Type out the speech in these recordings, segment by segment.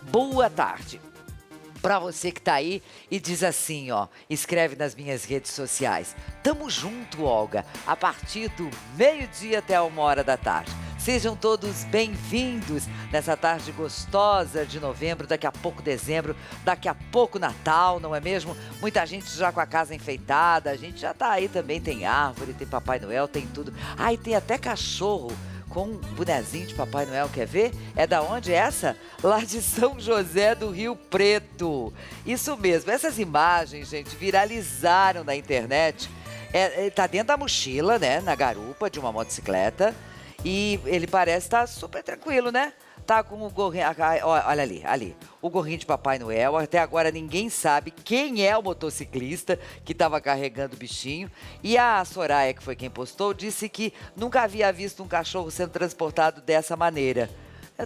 Boa tarde. Para você que tá aí e diz assim, ó, escreve nas minhas redes sociais. Tamo junto, Olga, a partir do meio-dia até 1 hora da tarde. Sejam todos bem-vindos nessa tarde gostosa de novembro, daqui a pouco dezembro, daqui a pouco Natal, não é mesmo? Muita gente já com a casa enfeitada, a gente já tá aí também, tem árvore, tem Papai Noel, tem tudo. Ah, e tem até cachorro com um bonezinho de Papai Noel, quer ver? É da onde essa? Lá de São José do Rio Preto. Isso mesmo, essas imagens, gente, viralizaram na internet. Tá dentro da mochila, né, na garupa de uma motocicleta. E ele parece estar super tranquilo, né? Tá com o gorrinho, olha ali, o gorrinho de Papai Noel. Até agora ninguém sabe quem é o motociclista que estava carregando o bichinho. E a Soraya, que foi quem postou, disse que nunca havia visto um cachorro sendo transportado dessa maneira.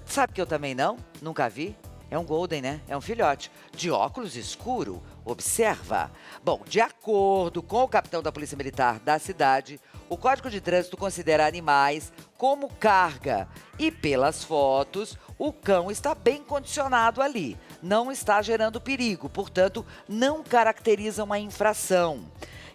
Sabe que eu também não? Nunca vi. É um golden, né? É um filhote. De óculos escuro. Observa. Bom, de acordo com o capitão da Polícia Militar da cidade, o Código de Trânsito considera animais como carga. E pelas fotos, o cão está bem condicionado ali. Não está gerando perigo, portanto, não caracteriza uma infração.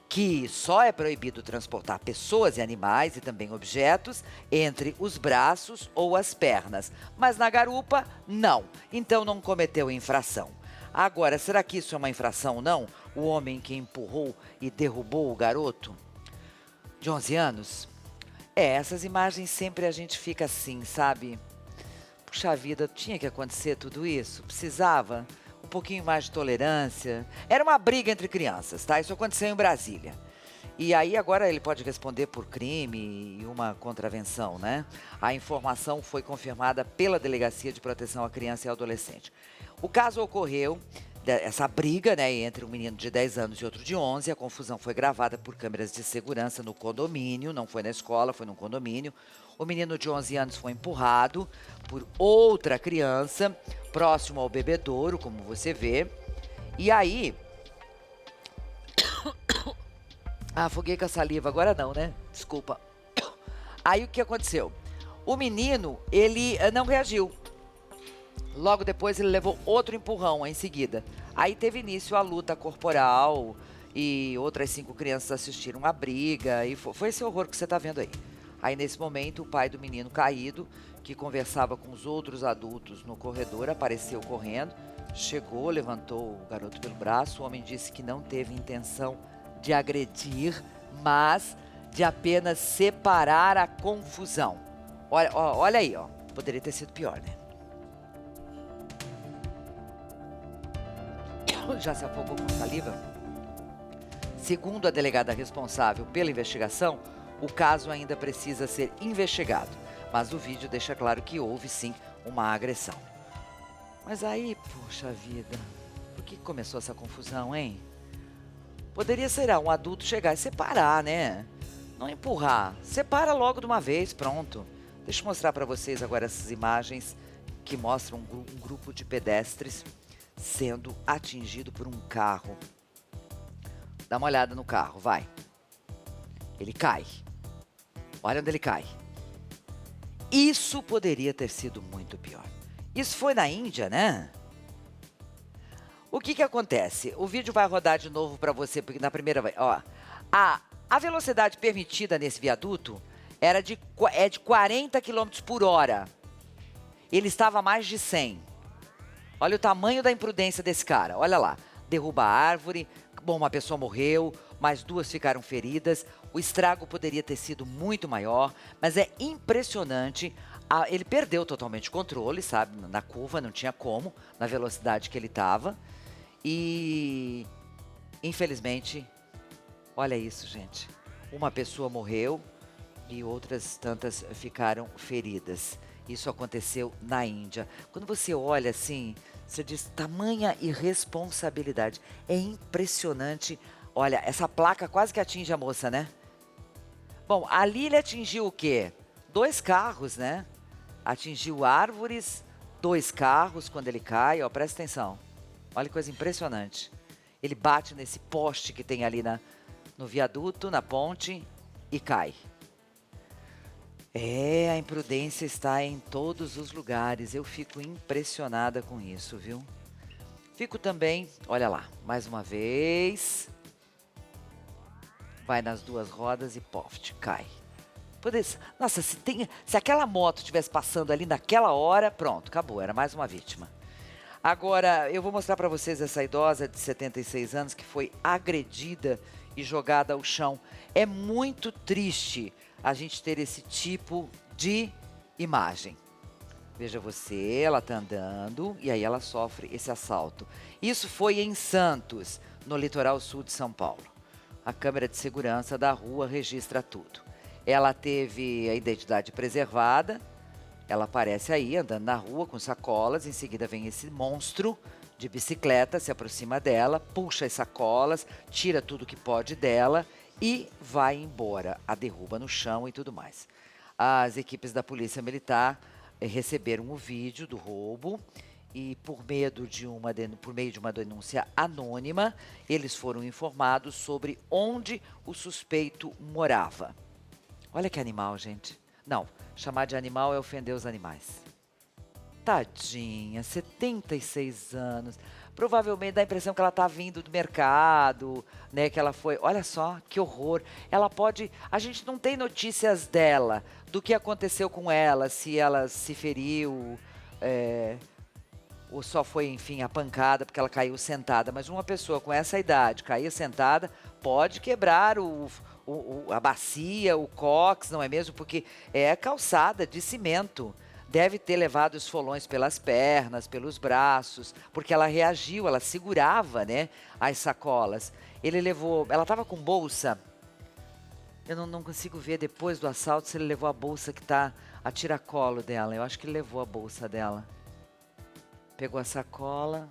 Que só é proibido transportar pessoas e animais e também objetos entre os braços ou as pernas. Mas na garupa, não. Então não cometeu infração. Agora, será que isso é uma infração ou não? O homem que empurrou e derrubou o garoto de 11 anos? Essas imagens sempre a gente fica assim, sabe? Puxa vida, tinha que acontecer tudo isso? Precisava? Um pouquinho mais de tolerância. Era uma briga entre crianças, tá? Isso aconteceu em Brasília. E aí agora ele pode responder por crime e uma contravenção, né? A informação foi confirmada pela Delegacia de Proteção à Criança e ao Adolescente. O caso ocorreu, essa briga, né, entre um menino de 10 anos e outro de 11. A confusão foi gravada por câmeras de segurança no condomínio, não foi na escola, foi no condomínio. O menino de 11 anos foi empurrado por outra criança, próximo ao bebedouro, como você vê. E aí... afoguei com a saliva, agora não, né? Desculpa. Aí o que aconteceu? O menino, ele não reagiu. Logo depois ele levou outro empurrão em seguida. Aí teve início a luta corporal e outras 5 crianças assistiram a briga e foi esse horror que você está vendo aí. Aí nesse momento o pai do menino caído, que conversava com os outros adultos no corredor, apareceu correndo, chegou, levantou o garoto pelo braço. O homem disse que não teve intenção de agredir, mas de apenas separar a confusão. Olha aí, ó. Poderia ter sido pior, né? Já se afogou com saliva? Segundo a delegada responsável pela investigação, o caso ainda precisa ser investigado, mas o vídeo deixa claro que houve sim uma agressão. Mas aí, poxa vida, por que começou essa confusão, hein? Poderia ser um adulto chegar e separar, né? Não empurrar, separa logo de uma vez, pronto. Deixa eu mostrar para vocês agora essas imagens que mostram um grupo de pedestres sendo atingido por um carro. Dá uma olhada no carro, vai. Ele cai. Olha onde ele cai. Isso poderia ter sido muito pior. Isso foi na Índia, né? O que acontece? O vídeo vai rodar de novo para você, porque na primeira... Ó, a velocidade permitida nesse viaduto é de 40 km por hora. Ele estava a mais de 100. Olha o tamanho da imprudência desse cara. Olha lá. Derruba a árvore. Bom, uma pessoa morreu, mais 2 ficaram feridas. O estrago poderia ter sido muito maior, mas é impressionante. Ele perdeu totalmente o controle, sabe? Na curva, não tinha como, na velocidade que ele estava. E, infelizmente, olha isso, gente. Uma pessoa morreu e outras tantas ficaram feridas. Isso aconteceu na Índia. Quando você olha assim, você diz, tamanha irresponsabilidade. É impressionante. Olha, essa placa quase que atinge a moça, né? Bom, ali ele atingiu o quê? 2 carros, né? Atingiu árvores, 2 carros quando ele cai. Ó, presta atenção. Olha que coisa impressionante. Ele bate nesse poste que tem ali no viaduto, na ponte, e cai. É, a imprudência está em todos os lugares. Eu fico impressionada com isso, viu? Fico também, olha lá, mais uma vez. Vai nas duas rodas e poft, cai. Nossa, se aquela moto estivesse passando ali naquela hora, pronto, acabou, era mais uma vítima. Agora, eu vou mostrar para vocês essa idosa de 76 anos que foi agredida e jogada ao chão. É muito triste a gente ter esse tipo de imagem. Veja você, ela está andando e aí ela sofre esse assalto. Isso foi em Santos, no litoral sul de São Paulo. A câmera de segurança da rua registra tudo. Ela teve a identidade preservada. Ela aparece aí andando na rua com sacolas, em seguida vem esse monstro de bicicleta, se aproxima dela, puxa as sacolas, tira tudo que pode dela e vai embora, a derruba no chão e tudo mais. As equipes da Polícia Militar receberam o vídeo do roubo e por meio de uma denúncia anônima, eles foram informados sobre onde o suspeito morava. Olha que animal, gente. Não, chamar de animal é ofender os animais. Tadinha, 76 anos. Provavelmente dá a impressão que ela está vindo do mercado, né? Que ela foi. Olha só, que horror. Ela pode. A gente não tem notícias dela, do que aconteceu com ela, se ela se feriu, ou só foi, enfim, a pancada porque ela caiu sentada. Mas uma pessoa com essa idade cair sentada pode quebrar a bacia, o cóccix, não é mesmo? Porque é calçada de cimento. Deve ter levado os folões pelas pernas, pelos braços, porque ela reagiu, ela segurava, né, as sacolas. Ele levou, ela estava com bolsa. Eu não consigo ver depois do assalto se ele levou a bolsa que está a tiracolo dela. Eu acho que ele levou a bolsa dela. Pegou a sacola.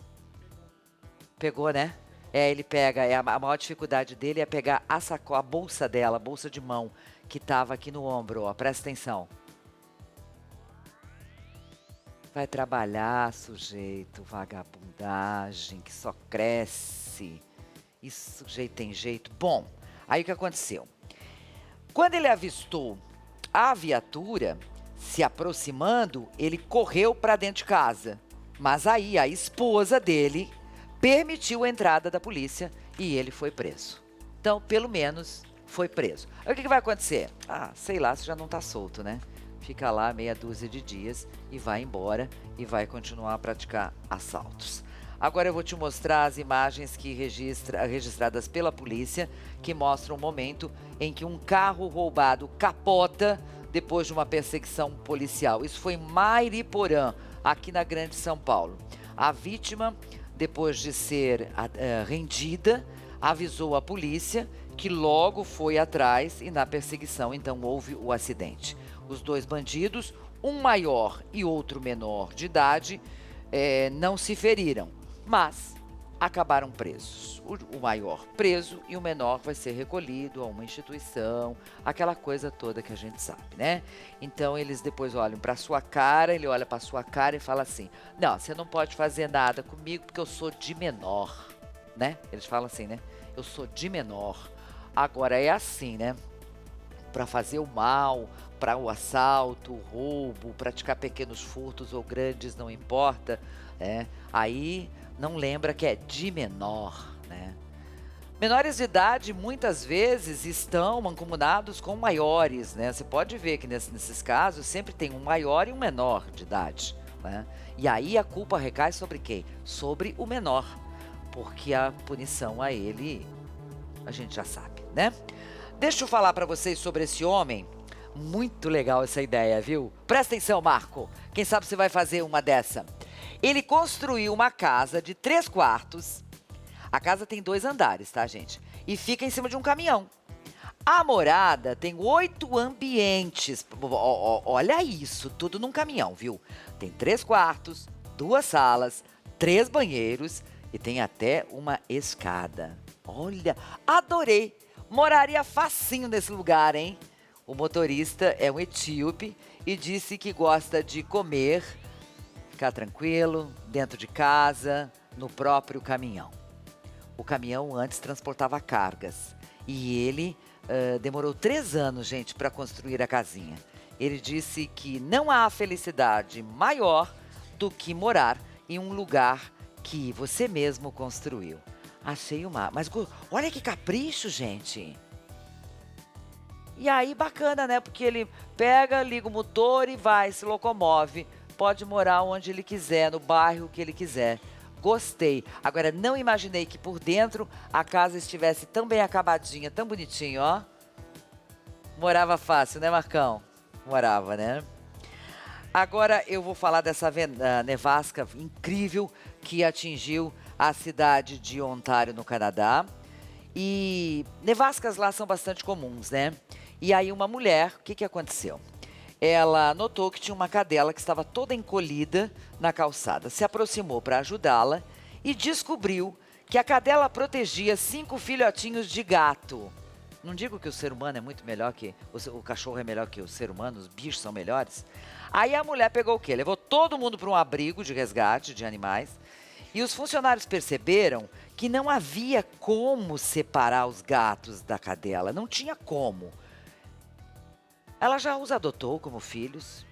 Pegou, né? Ele pega, a maior dificuldade dele é pegar a sacola, a bolsa dela, a bolsa de mão, que estava aqui no ombro, ó, presta atenção. Vai trabalhar, sujeito, vagabundagem, que só cresce. Isso, sujeito tem jeito. Bom, aí o que aconteceu? Quando ele avistou a viatura se aproximando, ele correu para dentro de casa. Mas aí a esposa dele permitiu a entrada da polícia e ele foi preso. Então, pelo menos, foi preso. Aí o que vai acontecer? Sei lá, se já não está solto, né? Fica lá meia dúzia de dias e vai embora e vai continuar a praticar assaltos. Agora eu vou te mostrar as imagens registradas pela polícia, que mostram o momento em que um carro roubado capota depois de uma perseguição policial. Isso foi em Mairiporã, aqui na Grande São Paulo. A vítima, depois de ser rendida, avisou a polícia, que logo foi atrás e na perseguição então houve o acidente. Os dois bandidos, um maior e outro menor de idade, não se feriram, mas acabaram presos. O maior preso e o menor vai ser recolhido a uma instituição, aquela coisa toda que a gente sabe, né? Então eles depois olham para sua cara, ele olha para sua cara e fala assim: não, você não pode fazer nada comigo porque eu sou de menor, né? Eles falam assim, né? Eu sou de menor. Agora é assim, né? Para fazer o mal, para o assalto, o roubo, praticar pequenos furtos ou grandes, não importa, aí não lembra que é de menor, né? Menores de idade muitas vezes estão mancomunados com maiores, né? Você pode ver que nesses casos sempre tem um maior e um menor de idade, né? E aí a culpa recai sobre quem? Sobre o menor, porque a punição a ele a gente já sabe, né? Deixa eu falar para vocês sobre esse homem. Muito legal essa ideia, viu? Presta atenção, Marco. Quem sabe você vai fazer uma dessa. Ele construiu uma casa de 3 quartos. A casa tem 2 andares, tá, gente? E fica em cima de um caminhão. A morada tem 8 ambientes. Olha isso, tudo num caminhão, viu? Tem 3 quartos, 2 salas, 3 banheiros e tem até uma escada. Olha, adorei. Moraria facinho nesse lugar, hein? O motorista é um etíope e disse que gosta de comer, ficar tranquilo, dentro de casa, no próprio caminhão. O caminhão antes transportava cargas e ele demorou 3 anos, gente, para construir a casinha. Ele disse que não há felicidade maior do que morar em um lugar que você mesmo construiu. Achei uma... Mas olha que capricho, gente. E aí, bacana, né? Porque ele pega, liga o motor e vai, se locomove. Pode morar onde ele quiser, no bairro que ele quiser. Gostei. Agora, não imaginei que por dentro a casa estivesse tão bem acabadinha, tão bonitinho, ó. Morava fácil, né, Marcão? Morava, né? Agora eu vou falar dessa nevasca incrível que atingiu a cidade de Ontário, no Canadá. E nevascas lá são bastante comuns, né? E aí uma mulher, o que que aconteceu? Ela notou que tinha uma cadela que estava toda encolhida na calçada. Se aproximou para ajudá-la e descobriu que a cadela protegia 5 filhotinhos de gato. Não digo que o ser humano é muito melhor que... O cachorro é melhor que o ser humano, os bichos são melhores. Aí a mulher pegou o quê? Levou todo mundo para um abrigo de resgate de animais. E os funcionários perceberam que não havia como separar os gatos da cadela. Não tinha como. Ela já os adotou como filhos.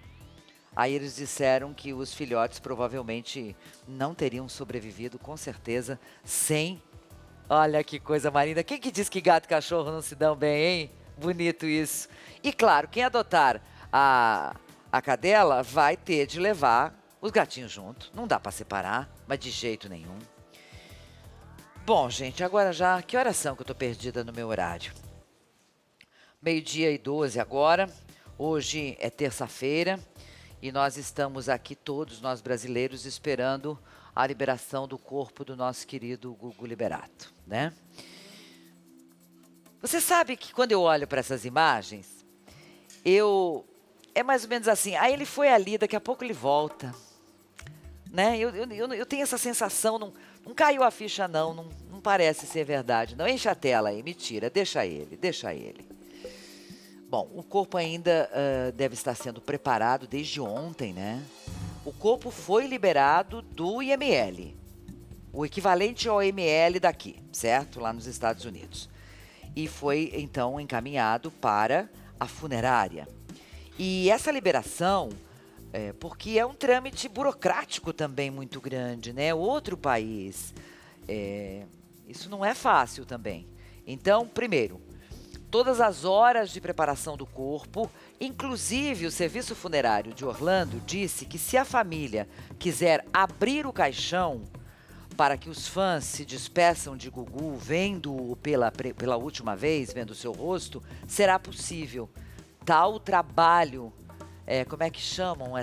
Aí eles disseram que os filhotes provavelmente não teriam sobrevivido, com certeza, sem... Olha que coisa mais linda. Quem que diz que gato e cachorro não se dão bem, hein? Bonito isso. E claro, quem adotar a cadela vai ter de levar os gatinhos junto. Não dá para separar, mas de jeito nenhum. Bom, gente, agora já... Que horas são que eu tô perdida no meu horário? 12:12 agora. Hoje é terça-feira e nós estamos aqui todos, nós brasileiros, esperando a liberação do corpo do nosso querido Gugu Liberato, né? Você sabe que quando eu olho para essas imagens, é mais ou menos assim, aí ele foi ali, daqui a pouco ele volta, né? Eu tenho essa sensação, não caiu a ficha não parece ser verdade, não. Enche a tela aí, me tira, deixa ele. Bom, o corpo ainda deve estar sendo preparado desde ontem, né? O corpo foi liberado do IML, o equivalente ao IML daqui, certo? Lá nos Estados Unidos. E foi, então, encaminhado para a funerária. E essa liberação, porque é um trâmite burocrático também muito grande, né? Outro país, isso não é fácil também. Então, primeiro, todas as horas de preparação do corpo, inclusive o Serviço Funerário de Orlando disse que se a família quiser abrir o caixão para que os fãs se despeçam de Gugu, vendo-o pela última vez, vendo o seu rosto, será possível. Tal trabalho, como é que chamam?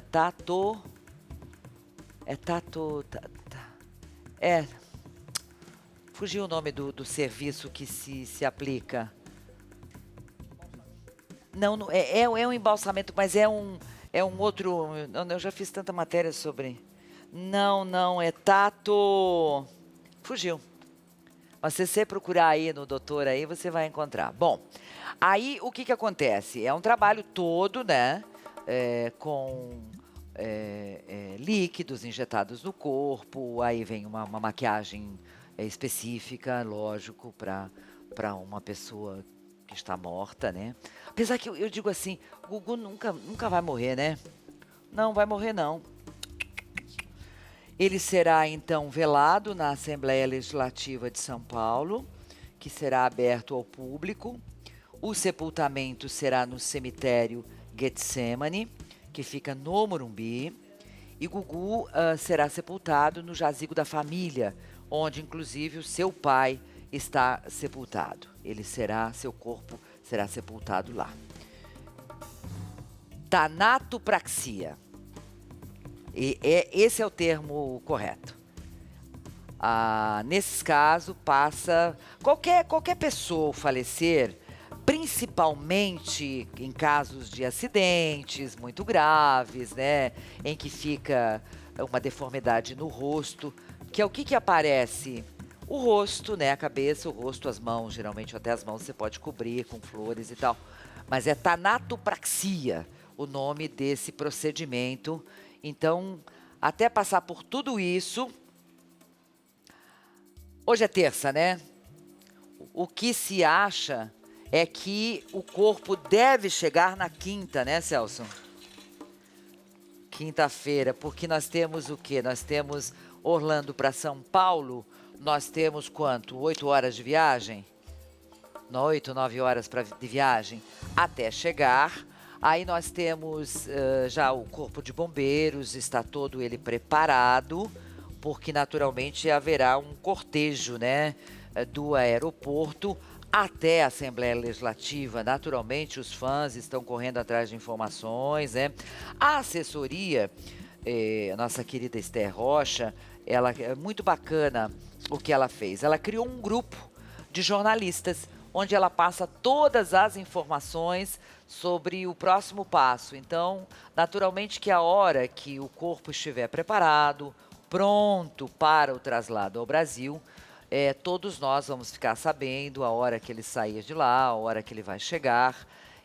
Fugiu o nome do serviço que se aplica. Não, é um embalsamento, mas é um outro... Eu já fiz tanta matéria sobre... Não, é tato... Fugiu. Mas se você procurar aí no doutor aí, você vai encontrar. Bom, aí o que acontece? É um trabalho todo, né? Com líquidos injetados no corpo, aí vem uma maquiagem específica, lógico, para uma pessoa que está morta, né? Apesar que eu digo assim, o Gugu nunca vai morrer, né? Não vai morrer, não. Ele será, então, velado na Assembleia Legislativa de São Paulo, que será aberto ao público. O sepultamento será no cemitério Getsemane, que fica no Morumbi. E Gugu será sepultado no jazigo da família, onde, inclusive, o seu pai está sepultado. Seu corpo será sepultado lá. Tanatopraxia. Esse é o termo correto. Nesses casos, passa... Qualquer pessoa falecer, principalmente em casos de acidentes muito graves, né? Em que fica uma deformidade no rosto, que é o que aparece... O rosto, né? A cabeça, o rosto, as mãos, geralmente até as mãos você pode cobrir com flores e tal. Mas é tanatopraxia o nome desse procedimento. Então, até passar por tudo isso... Hoje é terça, né? O que se acha é que o corpo deve chegar na quinta, né, Celso? Quinta-feira, porque nós temos o quê? Nós temos Orlando para São Paulo, nós temos quanto? 8 horas de viagem? 8, 9 horas de viagem até chegar. Aí nós temos já o Corpo de Bombeiros, está todo ele preparado, porque naturalmente haverá um cortejo, né, do aeroporto até a Assembleia Legislativa. Naturalmente, os fãs estão correndo atrás de informações, né? A assessoria, a nossa querida Esther Rocha, ela é muito bacana o que ela fez. Ela criou um grupo de jornalistas, onde ela passa todas as informações sobre o próximo passo. Então, naturalmente que a hora que o corpo estiver preparado, pronto para o traslado ao Brasil, todos nós vamos ficar sabendo a hora que ele sair de lá, a hora que ele vai chegar,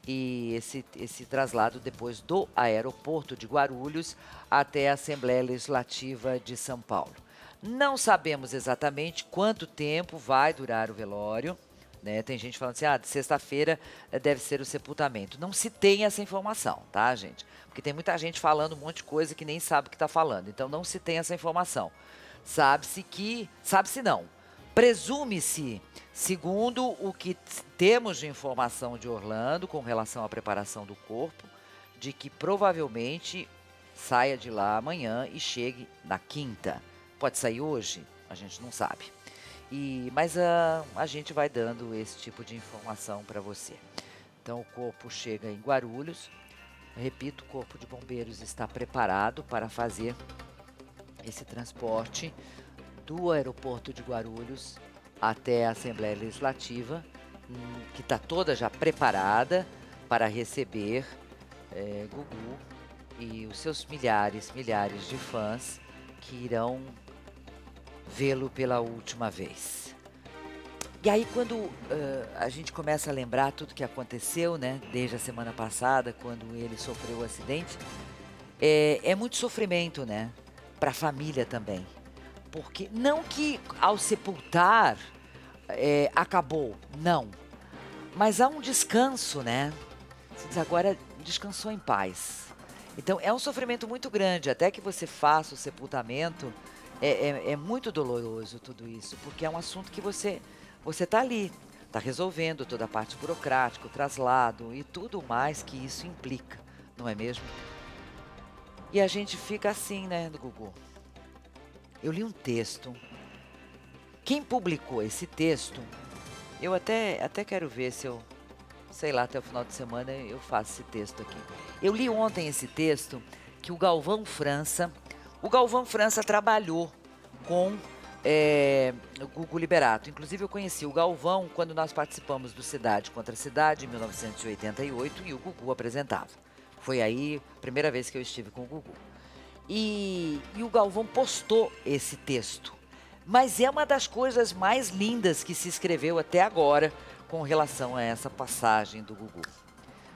e esse traslado depois do aeroporto de Guarulhos até a Assembleia Legislativa de São Paulo. Não sabemos exatamente quanto tempo vai durar o velório, né? Tem gente falando assim, de sexta-feira deve ser o sepultamento. Não se tem essa informação, tá, gente? Porque tem muita gente falando um monte de coisa que nem sabe o que está falando. Então, não se tem essa informação. Sabe-se não. Presume-se, segundo o que temos de informação de Orlando com relação à preparação do corpo, de que provavelmente saia de lá amanhã e chegue na quinta. Pode sair hoje? A gente não sabe. Mas a gente vai dando esse tipo de informação para você. Então, o corpo chega em Guarulhos. Repito, o Corpo de Bombeiros está preparado para fazer esse transporte do aeroporto de Guarulhos até a Assembleia Legislativa, que está toda já preparada para receber Gugu e os seus milhares de fãs que irão vê-lo pela última vez. E aí, quando a gente começa a lembrar tudo que aconteceu, né, desde a semana passada, quando ele sofreu o acidente, é muito sofrimento, né, para a família também. Porque não que ao sepultar acabou, não. Mas há um descanso, né? Você diz, agora descansou em paz. Então, é um sofrimento muito grande, até que você faça o sepultamento. É muito doloroso tudo isso, porque é um assunto que você está ali, está resolvendo toda a parte burocrática, o traslado e tudo mais que isso implica, não é mesmo? E a gente fica assim, né, Gugu? Eu li um texto. Quem publicou esse texto, eu até quero ver se eu, sei lá, até o final de semana eu faço esse texto aqui. Eu li ontem esse texto que o Galvão França trabalhou com o Gugu Liberato. Inclusive, eu conheci o Galvão quando nós participamos do Cidade contra Cidade, em 1988, e o Gugu apresentava. Foi aí a primeira vez que eu estive com o Gugu. E o Galvão postou esse texto. Mas é uma das coisas mais lindas que se escreveu até agora com relação a essa passagem do Gugu.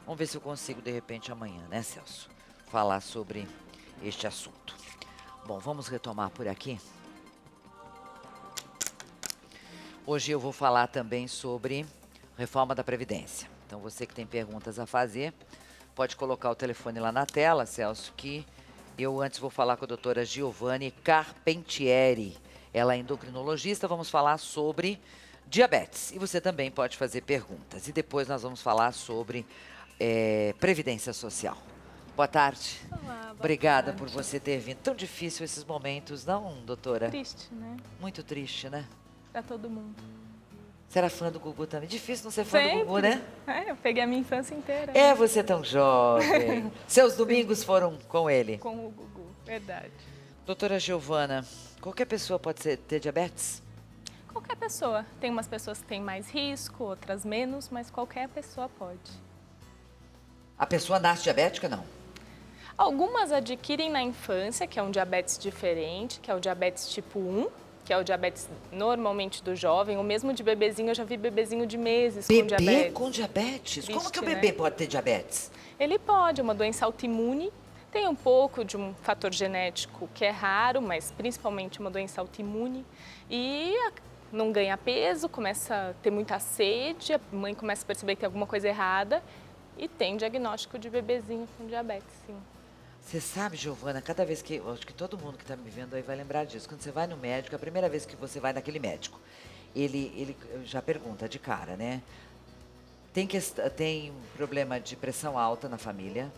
Vamos ver se eu consigo, de repente, amanhã, né, Celso? Falar sobre este assunto. Bom, vamos retomar por aqui. Hoje eu vou falar também sobre reforma da Previdência. Então, você que tem perguntas a fazer, pode colocar o telefone lá na tela, Celso, que eu antes vou falar com a doutora Giovanni Carpentieri. Ela é endocrinologista, vamos falar sobre diabetes. E você também pode fazer perguntas. E depois nós vamos falar sobre Previdência Social. Boa tarde. Olá, boa Obrigada tarde. por você ter vindo. Tão difícil esses momentos, não, doutora? Triste, né? Muito triste, né? Pra todo mundo. Você era fã do Gugu também? Difícil não ser fã Sempre. do Gugu, né? Eu peguei a minha infância inteira. É, você é tão jovem. Seus domingos foram com ele. Com o Gugu, verdade. Doutora Giovana, qualquer pessoa pode ter diabetes? Qualquer pessoa. Tem umas pessoas que têm mais risco, outras menos, mas qualquer pessoa pode. A pessoa nasce diabética, não? Algumas adquirem na infância, que é um diabetes diferente, que é o diabetes tipo 1, que é o diabetes normalmente do jovem, ou mesmo de bebezinho, eu já vi bebezinho de meses com diabetes. Bebê com diabetes? Como que o bebê pode ter diabetes? Ele pode, é uma doença autoimune, tem um pouco de um fator genético que é raro, mas principalmente uma doença autoimune. E não ganha peso, começa a ter muita sede, a mãe começa a perceber que tem alguma coisa errada e tem diagnóstico de bebezinho com diabetes, sim. Você sabe, Giovana, cada vez que... Acho que todo mundo que está me vendo aí vai lembrar disso. Quando você vai no médico, a primeira vez que você vai naquele médico, ele já pergunta de cara, né? Tem problema de pressão alta na família,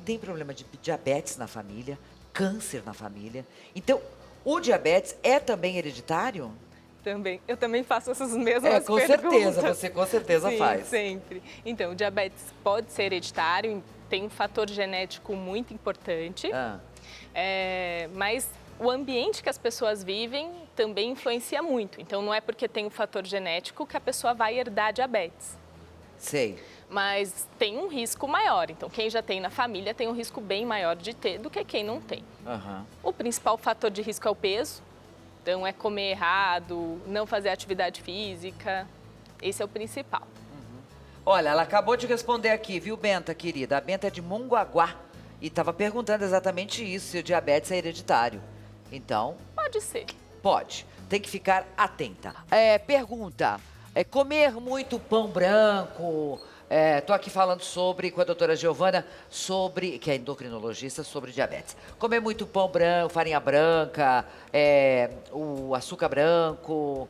tem problema de diabetes na família, câncer na família. Então, o diabetes é também hereditário? Também. Eu também faço essas mesmas Com perguntas. certeza, você com certeza Sim, faz. sempre. Então, o diabetes pode ser hereditário, tem um fator genético muito importante, mas o ambiente que as pessoas vivem também influencia muito. Então, não é porque tem um fator genético que a pessoa vai herdar diabetes. Sei. Mas tem um risco maior. Então, quem já tem na família tem um risco bem maior de ter do que quem não tem. O principal fator de risco é o peso. Então, é comer errado, não fazer atividade física. Esse é o principal. Olha, ela acabou de responder aqui, viu, Benta, querida? A Benta é de Mongaguá e estava perguntando exatamente isso, se o diabetes é hereditário. Então... Pode ser. Pode. Tem que ficar atenta. Pergunta, comer muito pão branco... Tô aqui falando com a doutora Giovana, que é endocrinologista, sobre diabetes. Comer muito pão branco, farinha branca, o açúcar branco,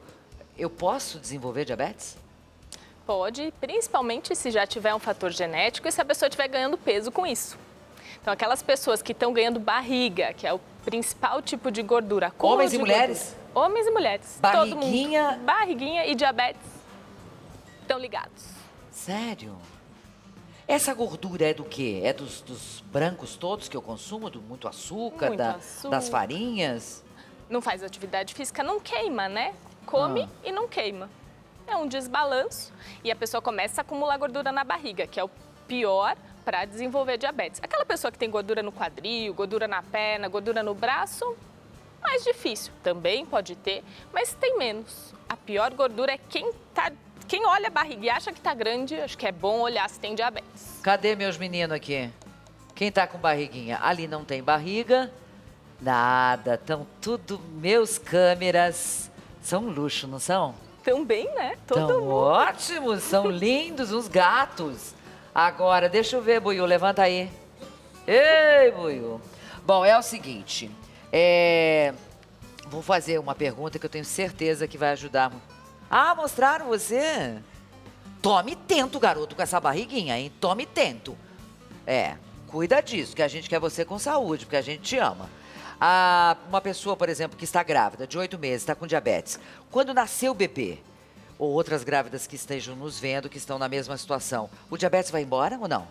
eu posso desenvolver diabetes? Pode, principalmente se já tiver um fator genético e se a pessoa estiver ganhando peso com isso. Então, aquelas pessoas que estão ganhando barriga, que é o principal tipo de gordura. Homens e mulheres? Homens e mulheres. Barriguinha? Todo mundo. Barriguinha e diabetes estão ligados. Sério? Essa gordura é do quê? É dos brancos todos que eu consumo? Do muito açúcar, das farinhas? Não faz atividade física, não queima, né? Come e não queima. É um desbalanço e a pessoa começa a acumular gordura na barriga, que é o pior para desenvolver diabetes. Aquela pessoa que tem gordura no quadril, gordura na perna, gordura no braço, mais difícil. Também pode ter, mas tem menos. A pior gordura é quem olha a barriga e acha que tá grande, acho que é bom olhar se tem diabetes. Cadê meus meninos aqui? Quem tá com barriguinha? Ali não tem barriga, nada. Estão tudo, meus câmeras, são um luxo, não são? Também, né? Tão ótimos, são lindos, uns gatos. Agora, deixa eu ver, Buiu, levanta aí. Ei, Buiu. Bom, é o seguinte, vou fazer uma pergunta que eu tenho certeza que vai ajudar. Mostraram você? Tome tento, garoto, com essa barriguinha, hein? Tome tento. Cuida disso, que a gente quer você com saúde, porque a gente te ama. Uma pessoa, por exemplo, que está grávida, de 8 meses, está com diabetes. Quando nasceu o bebê, ou outras grávidas que estejam nos vendo, que estão na mesma situação, o diabetes vai embora ou não?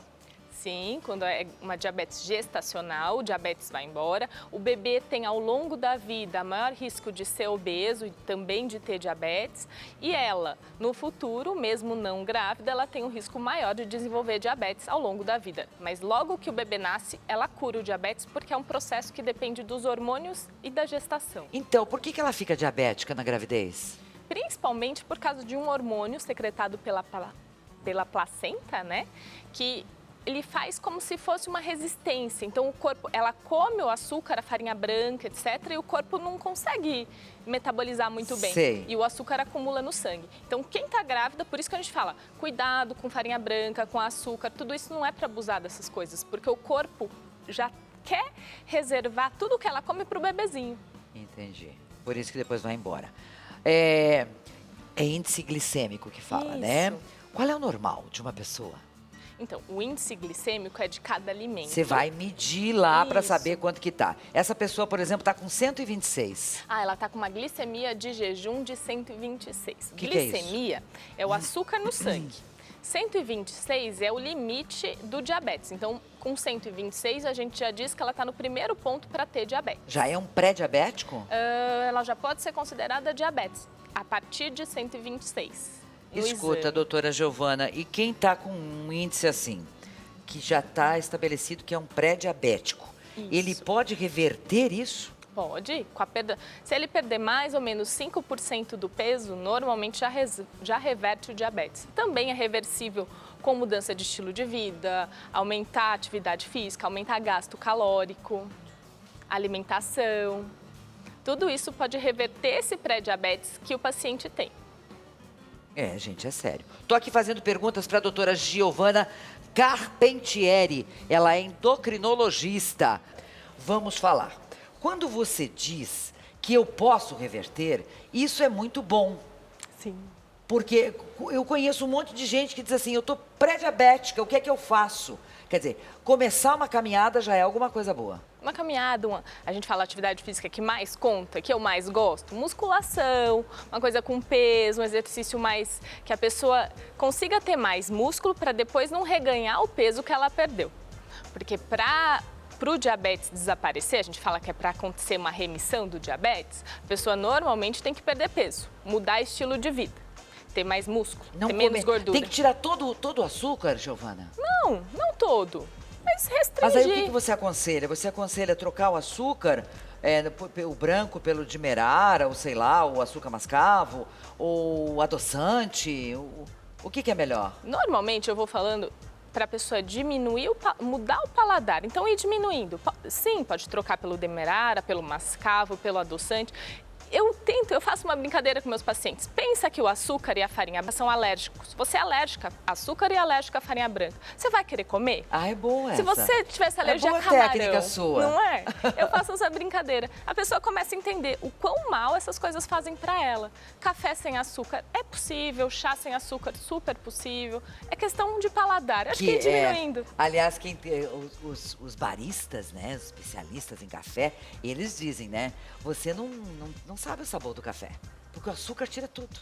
Sim, quando é uma diabetes gestacional, o diabetes vai embora. O bebê tem, ao longo da vida, maior risco de ser obeso e também de ter diabetes. E ela, no futuro, mesmo não grávida, ela tem um risco maior de desenvolver diabetes ao longo da vida. Mas logo que o bebê nasce, ela cura o diabetes porque é um processo que depende dos hormônios e da gestação. Então, por que ela fica diabética na gravidez? Principalmente por causa de um hormônio secretado pela placenta, né? Que ele faz como se fosse uma resistência. Então, o corpo, ela come o açúcar, a farinha branca, etc. E o corpo não consegue metabolizar muito bem. Sei. E o açúcar acumula no sangue. Então, quem está grávida, por isso que a gente fala, cuidado com farinha branca, com açúcar. Tudo isso não é para abusar dessas coisas, porque o corpo já quer reservar tudo que ela come para o bebezinho. Entendi. Por isso que depois vai embora. É índice glicêmico que fala, né? Qual é o normal de uma pessoa? Então, o índice glicêmico é de cada alimento. Você vai medir lá para saber quanto que tá. Essa pessoa, por exemplo, está com 126. Ela está com uma glicemia de jejum de 126. Glicemia é o açúcar no sangue. 126 é o limite do diabetes. Então, com 126, a gente já diz que ela está no primeiro ponto para ter diabetes. Já é um pré-diabético? Ela já pode ser considerada diabetes, a partir de 126. Escuta, doutora Giovana, e quem está com um índice assim, que já está estabelecido que é um pré-diabético, ele pode reverter isso? Pode. Se ele perder mais ou menos 5% do peso, normalmente já reverte o diabetes. Também é reversível com mudança de estilo de vida, aumentar a atividade física, aumentar gasto calórico, alimentação. Tudo isso pode reverter esse pré-diabetes que o paciente tem. É, gente, é sério. Tô aqui fazendo perguntas para a doutora Giovana Carpentieri. Ela é endocrinologista. Vamos falar. Quando você diz que eu posso reverter, isso é muito bom. Sim. Porque eu conheço um monte de gente que diz assim, eu tô pré-diabética, o que é que eu faço? Quer dizer, começar uma caminhada já é alguma coisa boa. Uma caminhada, a gente fala atividade física que mais conta, que eu mais gosto, musculação, uma coisa com peso, um exercício mais que a pessoa consiga ter mais músculo para depois não reganhar o peso que ela perdeu. Porque para o diabetes desaparecer, a gente fala que é para acontecer uma remissão do diabetes, a pessoa normalmente tem que perder peso, mudar estilo de vida, ter mais músculo, ter menos gordura. Tem que tirar todo o açúcar, Giovana? Não todo, mas restringir. Mas aí o que você aconselha? Você aconselha trocar o açúcar, o branco pelo Demerara, ou sei lá, o açúcar mascavo, ou adoçante? O que é melhor? Normalmente eu vou falando para a pessoa diminuir, mudar o paladar. Então, ir diminuindo. Sim, pode trocar pelo Demerara, pelo mascavo, pelo adoçante. Eu faço uma brincadeira com meus pacientes. Pensa que o açúcar e a farinha são alérgicos. Você é alérgica a açúcar e alérgica à farinha branca. Você vai querer comer? Ah, é bom essa. Se você tivesse alergia boa a camarão, técnica sua. não é? Eu faço essa brincadeira. A pessoa começa a entender o quão mal essas coisas fazem para ela. Café sem açúcar é possível, chá sem açúcar super possível. É questão de paladar. Acho que ir diminuindo. Aliás, os baristas, né, os especialistas em café, eles dizem, né, você não sabe o sabor do café, porque o açúcar tira tudo,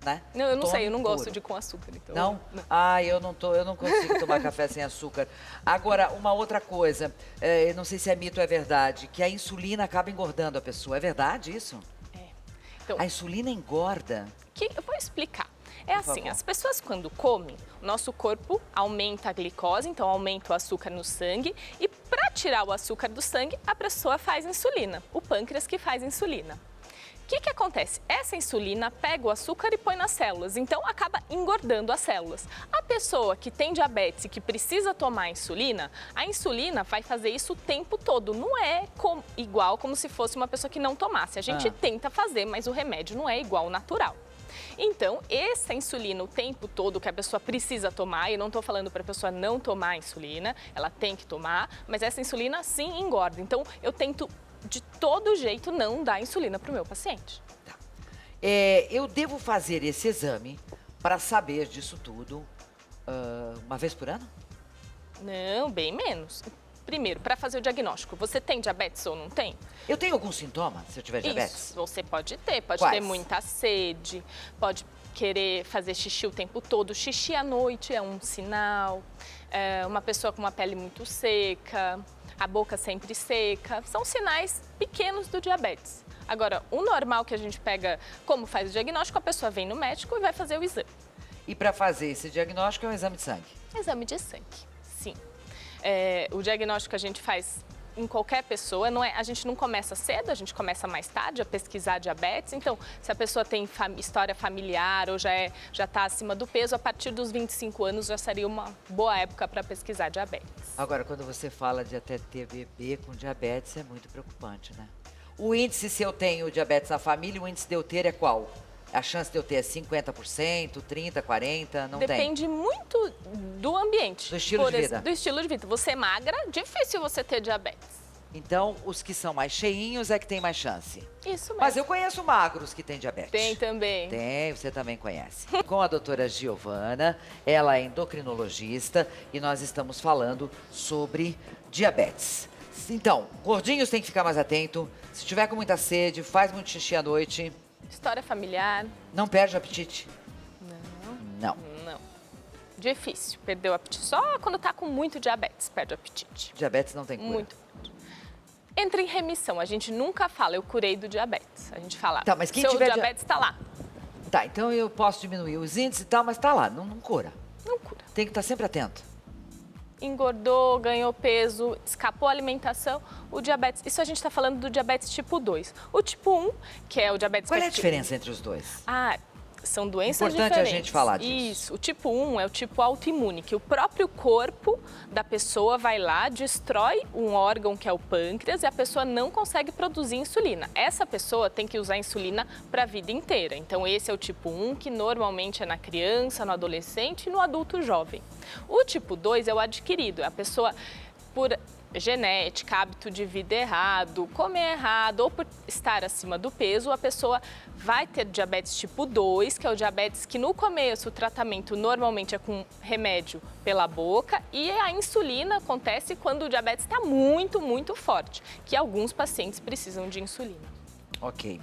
né? Não, eu não Tome sei, eu não puro. gosto de com açúcar. Então... Não? Ah, eu não consigo tomar café sem açúcar. Agora, uma outra coisa, eu não sei se é mito ou é verdade, que a insulina acaba engordando a pessoa. É verdade isso? É. Então, a insulina engorda? Eu vou explicar. É Por assim, favor. as pessoas quando comem, o nosso corpo aumenta a glicose, então aumenta o açúcar no sangue, e para tirar o açúcar do sangue, a pessoa faz insulina, o pâncreas que faz insulina. O que acontece? Essa insulina pega o açúcar e põe nas células, então acaba engordando as células. A pessoa que tem diabetes e que precisa tomar a insulina vai fazer isso o tempo todo. Não é igual como se fosse uma pessoa que não tomasse. A gente tenta fazer, mas o remédio não é igual ao natural. Então, essa insulina o tempo todo que a pessoa precisa tomar, e não estou falando para a pessoa não tomar a insulina, ela tem que tomar, mas essa insulina sim engorda. Então, eu tento de todo jeito não dar insulina para o meu paciente. Tá. Eu devo fazer esse exame para saber disso tudo uma vez por ano? Não, bem menos. Primeiro, para fazer o diagnóstico, você tem diabetes ou não tem? Eu tenho algum sintoma se eu tiver diabetes? Isso, você pode ter. Pode Quais? ter muita sede, pode querer fazer xixi o tempo todo. Xixi à noite é um sinal. Uma pessoa com uma pele muito seca, a boca sempre seca. São sinais pequenos do diabetes. Agora, o normal que a gente pega, como faz o diagnóstico, a pessoa vem no médico e vai fazer o exame. E para fazer esse diagnóstico é um exame de sangue? Exame de sangue, sim. O diagnóstico que a gente faz em qualquer pessoa, a gente não começa cedo, a gente começa mais tarde a pesquisar diabetes. Então, se a pessoa tem história familiar ou já está acima do peso, a partir dos 25 anos já seria uma boa época para pesquisar diabetes. Agora, quando você fala de até ter bebê com diabetes, é muito preocupante, né? O índice, se eu tenho diabetes na família, o índice de eu ter é qual? A chance de eu ter é 50%, 30%, 40%, não tem? Depende muito do ambiente. Do estilo de vida. Do estilo de vida. Você é magra, difícil você ter diabetes. Então, os que são mais cheinhos é que tem mais chance. Isso mesmo. Mas eu conheço magros que têm diabetes. Tem também. Tem, você também conhece. Com a doutora Giovana, ela é endocrinologista e nós estamos falando sobre diabetes. Então, gordinhos tem que ficar mais atento. Se tiver com muita sede, faz muito xixi à noite. História familiar. Não perde o apetite? Não. Difícil. Perder o apetite. Só quando tá com muito diabetes, perde o apetite. Diabetes não tem cura. Muito. Entra em remissão. A gente nunca fala, eu curei do diabetes. A gente fala, Tá, mas quem seu tiver diabetes tá lá. Tá, então eu posso diminuir os índices e tal, mas tá lá, não cura. Não cura. Tem que estar sempre atento. Engordou, ganhou peso, escapou a alimentação, o diabetes. Isso a gente está falando do diabetes tipo 2. O tipo 1, que é o diabetes... Qual é a diferença entre os dois? são doenças Importante diferentes. a gente falar disso. Isso. O tipo 1 é o tipo autoimune, que o próprio corpo da pessoa vai lá, destrói um órgão que é o pâncreas e a pessoa não consegue produzir insulina. Essa pessoa tem que usar insulina para a vida inteira. Então, esse é o tipo 1, que normalmente é na criança, no adolescente e no adulto jovem. O tipo 2 é o adquirido, é a pessoa por genética, hábito de vida errado, comer errado ou por estar acima do peso, a pessoa vai ter diabetes tipo 2, que é o diabetes que no começo o tratamento normalmente é com remédio pela boca e a insulina acontece quando o diabetes está muito, muito forte, que alguns pacientes precisam de insulina. Ok.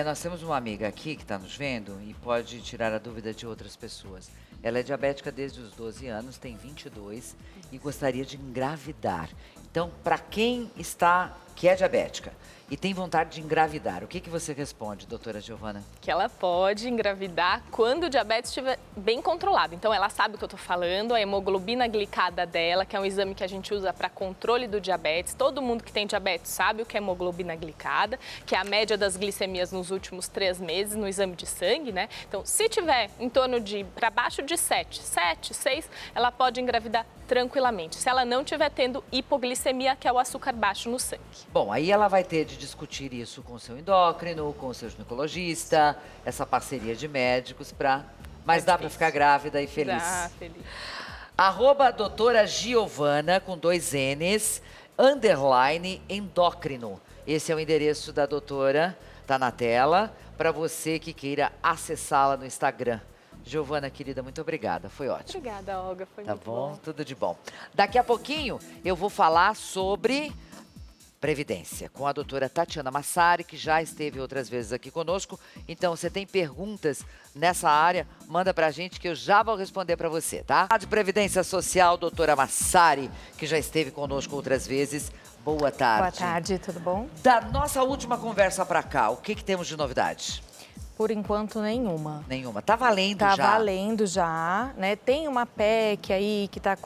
Nós temos uma amiga aqui que está nos vendo e pode tirar a dúvida de outras pessoas. Ela é diabética desde os 12 anos, tem 22 e gostaria de engravidar. Então, para quem que é diabética e tem vontade de engravidar, o que você responde, doutora Giovana? Que ela pode engravidar quando o diabetes estiver bem controlado. Então, ela sabe o que eu estou falando, a hemoglobina glicada dela, que é um exame que a gente usa para controle do diabetes. Todo mundo que tem diabetes sabe o que é hemoglobina glicada, que é a média das glicemias nos últimos 3 meses no exame de sangue, né? Então, se tiver em torno de, para baixo de 7, 6, ela pode engravidar tranquilamente, se ela não estiver tendo hipoglicemia, que é o açúcar baixo no sangue. Bom, aí ela vai ter de discutir isso com o seu endócrino, com o seu ginecologista, essa parceria de médicos mas dá para ficar grávida e feliz. Dá, feliz. @ doutora Giovana, com 2 N's, _ endócrino. Esse é o endereço da doutora, tá na tela, para você que queira acessá-la no Instagram. Giovana, querida, muito obrigada. Foi ótimo. Obrigada, Olga. Foi muito bom. Tudo de bom. Daqui a pouquinho eu vou falar sobre Previdência com a doutora Tatiana Massari, que já esteve outras vezes aqui conosco. Então, você tem perguntas nessa área, manda pra gente que eu já vou responder pra você, tá? De Previdência Social, doutora Massari, que já esteve conosco outras vezes. Boa tarde. Boa tarde, tudo bom? Da nossa última conversa pra cá, o que temos de novidade? Por enquanto, nenhuma. Nenhuma. Tá valendo já? já? Tá valendo já, né? Tem uma PEC aí que tá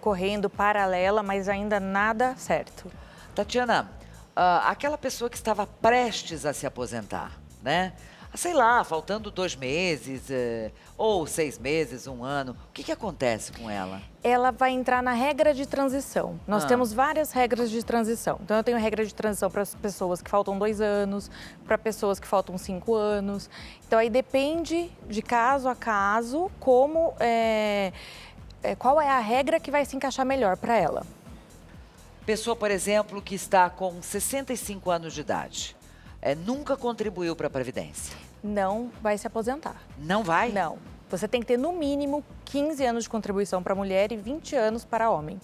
correndo paralela, mas ainda nada certo. Tatiana, aquela pessoa que estava prestes a se aposentar, né? Sei lá, faltando 2 meses, ou 6 meses, 1 ano, o que acontece com ela? Ela vai entrar na regra de transição. Nós temos várias regras de transição. Então, eu tenho regra de transição para as pessoas que faltam 2 anos, para pessoas que faltam 5 anos. Então, aí depende de caso a caso qual é a regra que vai se encaixar melhor para ela. Pessoa, por exemplo, que está com 65 anos de idade, nunca contribuiu para a Previdência. Não vai se aposentar. Não vai? Não. Você tem que ter, no mínimo, 15 anos de contribuição para mulher e 20 anos para homem.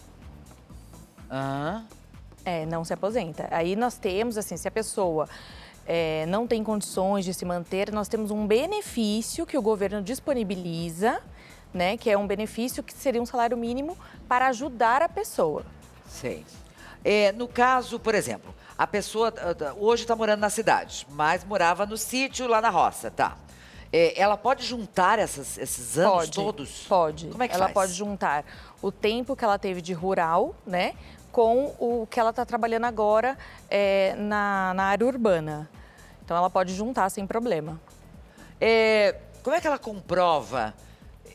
Não se aposenta. Aí nós temos, assim, se a pessoa não tem condições de se manter, nós temos um benefício que o governo disponibiliza, né? Que é um benefício que seria um salário mínimo para ajudar a pessoa. Sei. No caso, por exemplo, a pessoa hoje está morando na cidade, mas morava no sítio lá na roça, tá? Ela pode juntar esses anos todos? Pode. Como é que ela faz? Pode juntar o tempo que ela teve de rural, né, com o que ela está trabalhando agora na área urbana. Então, ela pode juntar sem problema. Como é que ela comprova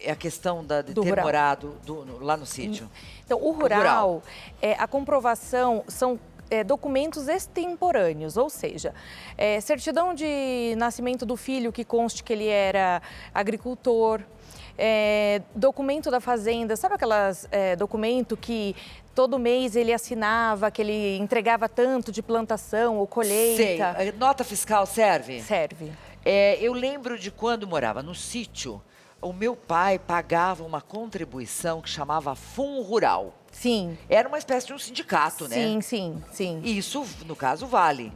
a questão de ter rural. morado lá no sítio? Então, o rural. A comprovação são documentos extemporâneos, ou seja, certidão de nascimento do filho que conste que ele era agricultor, documento da fazenda, sabe aquelas documento que todo mês ele assinava, que ele entregava tanto de plantação ou colheita? Sei. Nota fiscal serve? Serve. Eu lembro de quando morava no sítio, o meu pai pagava uma contribuição que chamava Fundo Rural. Sim. Era uma espécie de um sindicato, né? Sim. E isso, no caso, vale.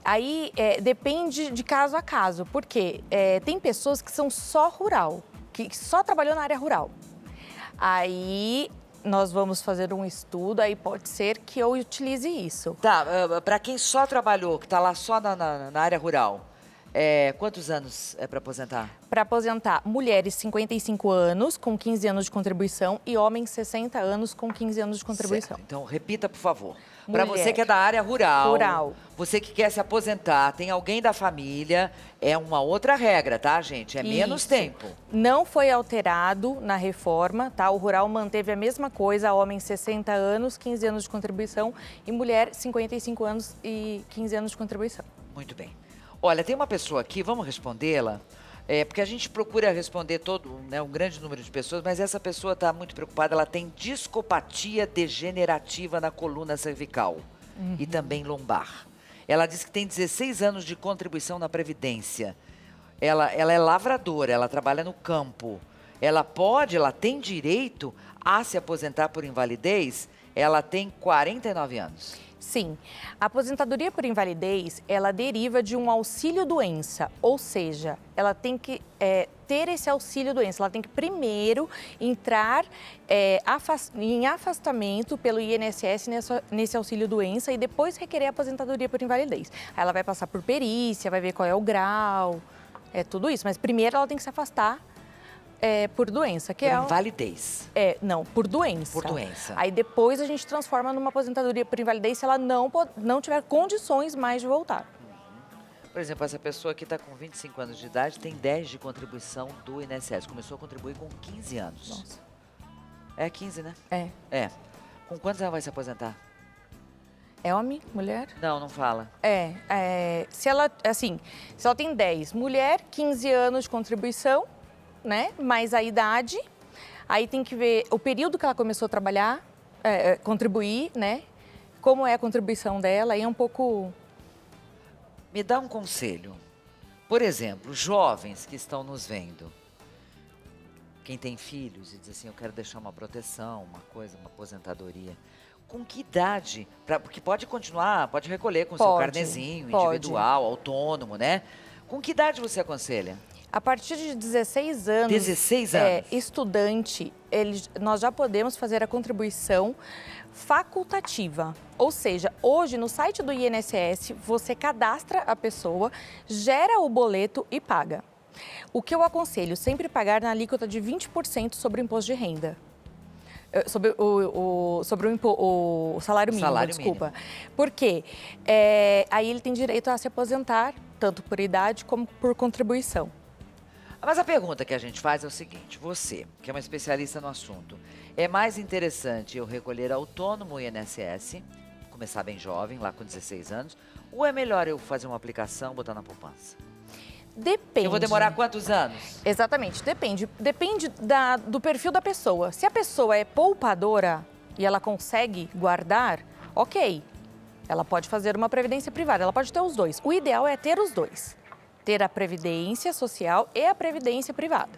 Aí depende de caso a caso, porque tem pessoas que são só rural, que só trabalhou na área rural. Aí nós vamos fazer um estudo, aí pode ser que eu utilize isso. Tá, para quem só trabalhou, que está lá só na área rural, quantos anos é para aposentar? Para aposentar, mulheres 55 anos, com 15 anos de contribuição, e homens 60 anos, com 15 anos de contribuição. Certo. Então, repita, por favor. Para você que é da área rural, Rural. você que quer se aposentar, tem alguém da família, é uma outra regra, tá, gente? É menos Isso. tempo. Não foi alterado na reforma, tá? O rural manteve a mesma coisa, homem 60 anos, 15 anos de contribuição e mulher 55 anos e 15 anos de contribuição. Muito bem. Olha, tem uma pessoa aqui, vamos respondê-la? Porque a gente procura responder um grande número de pessoas, mas essa pessoa está muito preocupada, ela tem discopatia degenerativa na coluna cervical e também lombar. Ela diz que tem 16 anos de contribuição na Previdência. Ela é lavradora, ela trabalha no campo. Ela tem direito a se aposentar por invalidez? Ela tem 49 anos. Sim, a aposentadoria por invalidez, ela deriva de um auxílio-doença, ou seja, ela tem que ter esse auxílio-doença, ela tem que primeiro entrar em afastamento pelo INSS nesse auxílio-doença e depois requerer a aposentadoria por invalidez. Aí ela vai passar por perícia, vai ver qual é o grau, tudo isso, mas primeiro ela tem que se afastar por doença, que por invalidez. Não, por doença. Por doença. Aí depois a gente transforma numa aposentadoria por invalidez se ela não tiver condições mais de voltar. Por exemplo, essa pessoa que está com 25 anos de idade tem 10 de contribuição do INSS. Começou a contribuir com 15 anos. Nossa. É 15, né? É. Com quantos ela vai se aposentar? É homem, mulher? Não fala. Se ela tem 10, mulher, 15 anos de contribuição, né? Mais a idade. Aí tem que ver o período que ela começou a trabalhar, contribuir, né? Como é a contribuição dela, aí é um pouco... Me dá um conselho. Por exemplo, jovens que estão nos vendo. Quem tem filhos e diz assim, eu quero deixar uma proteção, uma aposentadoria. Com que idade? Porque pode continuar, pode recolher com o seu carnezinho, individual, autônomo, né? Com que idade você aconselha? A partir de 16 anos, 16 anos. Estudante, nós já podemos fazer a contribuição facultativa. Ou seja, hoje no site do INSS, você cadastra a pessoa, gera o boleto e paga. O que eu aconselho, sempre pagar na alíquota de 20% sobre o imposto de renda. Sobre o salário mínimo, desculpa. Porque aí ele tem direito a se aposentar, tanto por idade como por contribuição. Mas a pergunta que a gente faz é o seguinte, você, que é uma especialista no assunto, é mais interessante eu recolher autônomo o INSS, começar bem jovem, lá com 16 anos, ou é melhor eu fazer uma aplicação, botar na poupança? Depende. Eu vou demorar quantos anos? Exatamente, depende. Depende do perfil da pessoa. Se a pessoa é poupadora e ela consegue guardar, ok. Ela pode fazer uma previdência privada, ela pode ter os dois. O ideal é ter os dois. Ter a previdência social e a previdência privada.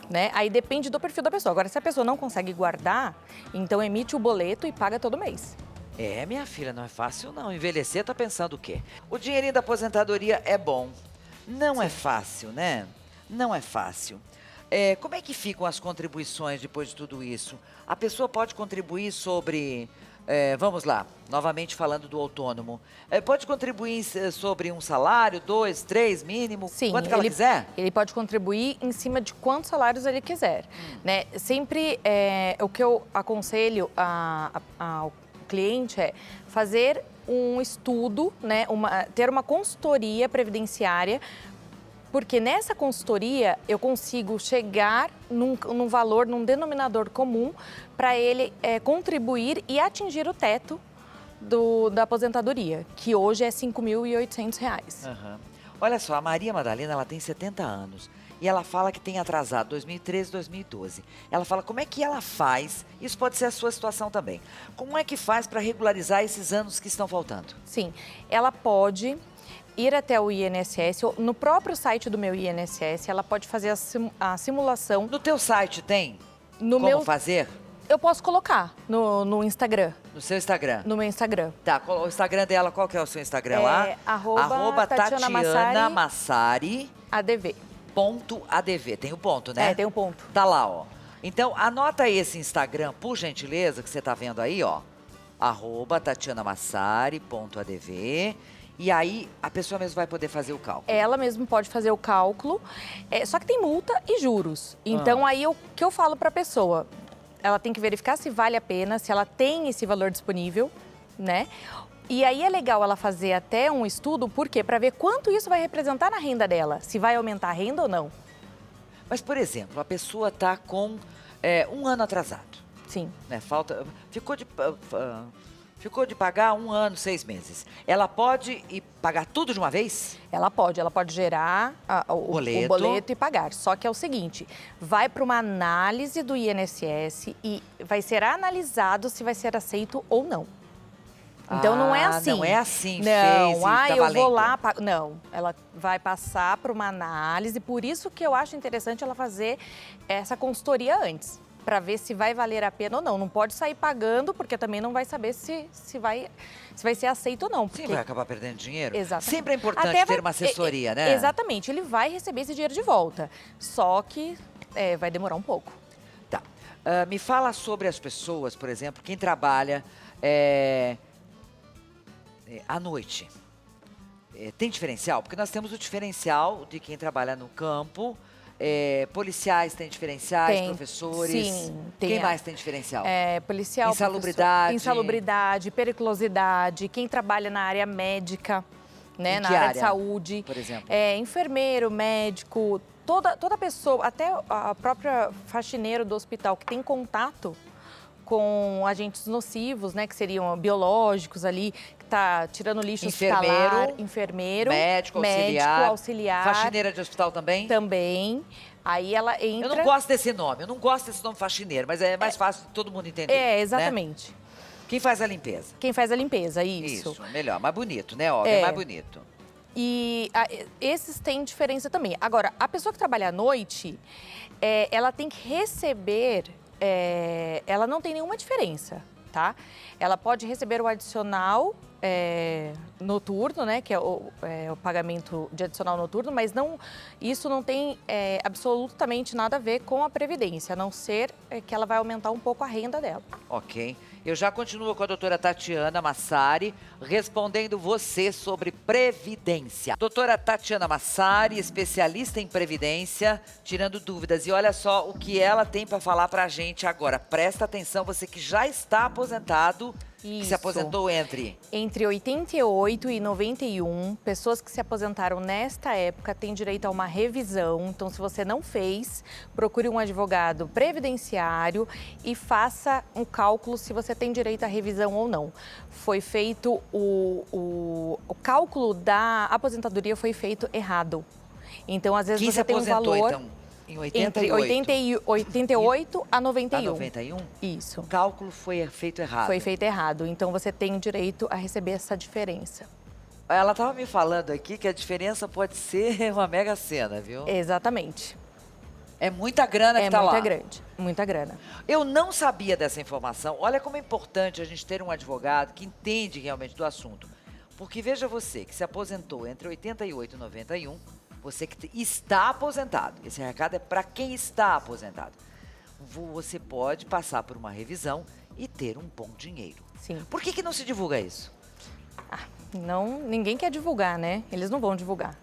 Né? Aí depende do perfil da pessoa. Agora, se a pessoa não consegue guardar, então emite o boleto e paga todo mês. Minha filha, não é fácil não. Envelhecer tá pensando o quê? O dinheirinho da aposentadoria é bom. Não é fácil, né? Não é fácil. Como é que ficam as contribuições depois de tudo isso? A pessoa pode contribuir sobre... vamos lá, novamente falando do autônomo. Pode contribuir sobre um salário, 2, 3, mínimo? Sim, quanto que ela quiser? Ele pode contribuir em cima de quantos salários ele quiser. Né? Sempre o que eu aconselho ao cliente é fazer um estudo, né? Ter uma consultoria previdenciária, porque nessa consultoria eu consigo chegar num valor, num denominador comum para ele contribuir e atingir o teto da aposentadoria, que hoje é R$ 5.800. Uhum. Olha só, a Maria Madalena, ela tem 70 anos e ela fala que tem atrasado 2013, 2012. Ela fala como é que ela faz, isso pode ser a sua situação também, como é que faz para regularizar esses anos que estão faltando? Sim, ela pode ir até o INSS, ou no próprio site do meu INSS, ela pode fazer a simulação. No teu site tem como fazer? Eu posso colocar no Instagram. No seu Instagram? No meu Instagram. Tá, o Instagram dela, qual que é o seu Instagram lá? Arroba Tatiana Massari. ADV. .adv, tem o ponto, né? Tem um ponto. Tá lá, ó. Então, anota esse Instagram, por gentileza, que você tá vendo aí, ó. Arroba tatianamassari.adv. E aí, a pessoa mesmo vai poder fazer o cálculo. Ela mesmo pode fazer o cálculo, só que tem multa e juros. Então, aí, o que eu falo para a pessoa? Ela tem que verificar se vale a pena, se ela tem esse valor disponível, né? E aí é legal ela fazer até um estudo, por quê? Para ver quanto isso vai representar na renda dela, se vai aumentar a renda ou não. Mas, por exemplo, a pessoa está com 1 ano atrasado. Sim. Né? Ficou de pagar 1 ano, 6 meses. Ela pode ir pagar tudo de uma vez? Ela pode gerar o boleto e pagar. Só que é o seguinte, vai para uma análise do INSS e vai ser analisado se vai ser aceito ou não. Então não é assim. Não é assim, não, fez e tá eu vou valendo. lá, não. Ela vai passar por uma análise, por isso que eu acho interessante ela fazer essa consultoria antes, para ver se vai valer a pena ou não. Não pode sair pagando, porque também não vai saber se vai ser aceito ou não. Porque... Sim, vai acabar perdendo dinheiro. Exatamente. Sempre é importante ter uma assessoria, né? Exatamente, ele vai receber esse dinheiro de volta, só que vai demorar um pouco. Tá. Me fala sobre as pessoas, por exemplo, quem trabalha à noite. Tem diferencial? Porque nós temos o diferencial de quem trabalha no campo. Policiais têm diferenciais, professores. Sim, tem. Quem mais tem diferencial? Policial, insalubridade. Insalubridade, periculosidade, quem trabalha na área médica, né, na área de saúde. Por exemplo? Enfermeiro, médico, toda pessoa, até a própria faxineiro do hospital que tem contato com agentes nocivos, né, que seriam biológicos ali, que está tirando lixo hospitalar, enfermeiro, médico, auxiliar. Faxineira de hospital também? Também. Aí ela entra... Eu não gosto desse nome, faxineiro, mas é mais fácil de todo mundo entender. Exatamente. Né? Quem faz a limpeza? Quem faz a limpeza, isso. Isso, melhor, mais bonito, né? Óbvio, é mais bonito. E esses têm diferença também. Agora, a pessoa que trabalha à noite, ela tem que receber... ela não tem nenhuma diferença, tá? Ela pode receber o adicional noturno, né? Que é o pagamento de adicional noturno, mas isso não tem absolutamente nada a ver com a Previdência, a não ser que ela vai aumentar um pouco a renda dela. Ok. Eu já continuo com a doutora Tatiana Massari, respondendo você sobre Previdência. Doutora Tatiana Massari, especialista em Previdência, tirando dúvidas. E olha só o que ela tem para falar para a gente agora. Presta atenção, você que já está aposentado, que se aposentou entre 88 e 91, pessoas que se aposentaram nesta época têm direito a uma revisão. Então, se você não fez, procure um advogado previdenciário e faça um cálculo se você tem direito à revisão ou não. Foi feito o cálculo da aposentadoria foi feito errado. Então, às vezes você tem um valor... Então, em 88. Entre 88 a 91. A 91? Isso. O cálculo foi feito errado. Foi feito errado. Então, você tem direito a receber essa diferença. Ela estava me falando aqui que a diferença pode ser uma mega sena, viu? Exatamente. É muita grana que tá lá. É muita grande, muita grana. Eu não sabia dessa informação. Olha como é importante a gente ter um advogado que entende realmente do assunto. Porque veja você, que se aposentou entre 88 e 91... Você que está aposentado, esse recado é para quem está aposentado. Você pode passar por uma revisão e ter um bom dinheiro. Sim. Por que não se divulga isso? Ninguém quer divulgar, né? Eles não vão divulgar.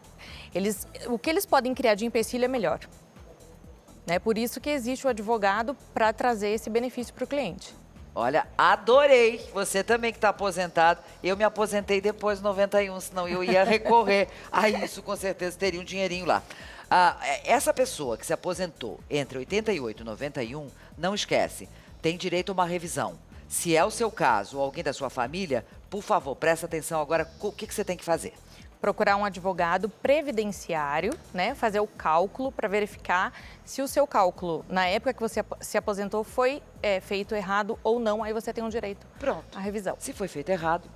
O que eles podem criar de empecilho é melhor. É por isso que existe o advogado para trazer esse benefício para o cliente. Olha, adorei. Você também que está aposentado. Eu me aposentei depois de 91, senão eu ia recorrer a isso, com certeza teria um dinheirinho lá. Essa pessoa que se aposentou entre 88 e 91, não esquece, tem direito a uma revisão. Se é o seu caso ou alguém da sua família, por favor, presta atenção agora, o que você tem que fazer? Procurar um advogado previdenciário, né? Fazer o cálculo para verificar se o seu cálculo, na época que você se aposentou, foi feito errado ou não. Aí você tem um direito à revisão. Se foi feito errado,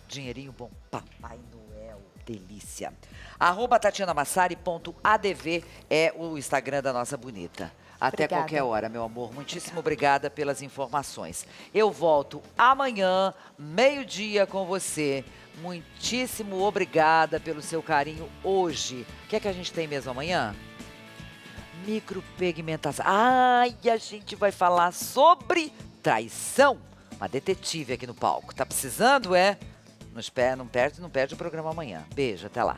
dinheirinho bom. Papai Noel, delícia. @tatianamassari.adv é o Instagram da nossa bonita. Até Obrigada. qualquer hora, meu amor. Muitíssimo obrigada pelas informações. Eu volto amanhã, meio-dia, com você. Muitíssimo obrigada pelo seu carinho hoje. O que é que a gente tem mesmo amanhã? Micropigmentação. Ai, a gente vai falar sobre traição. Uma detetive aqui no palco. Tá precisando, é? Não perde o programa amanhã. Beijo, até lá.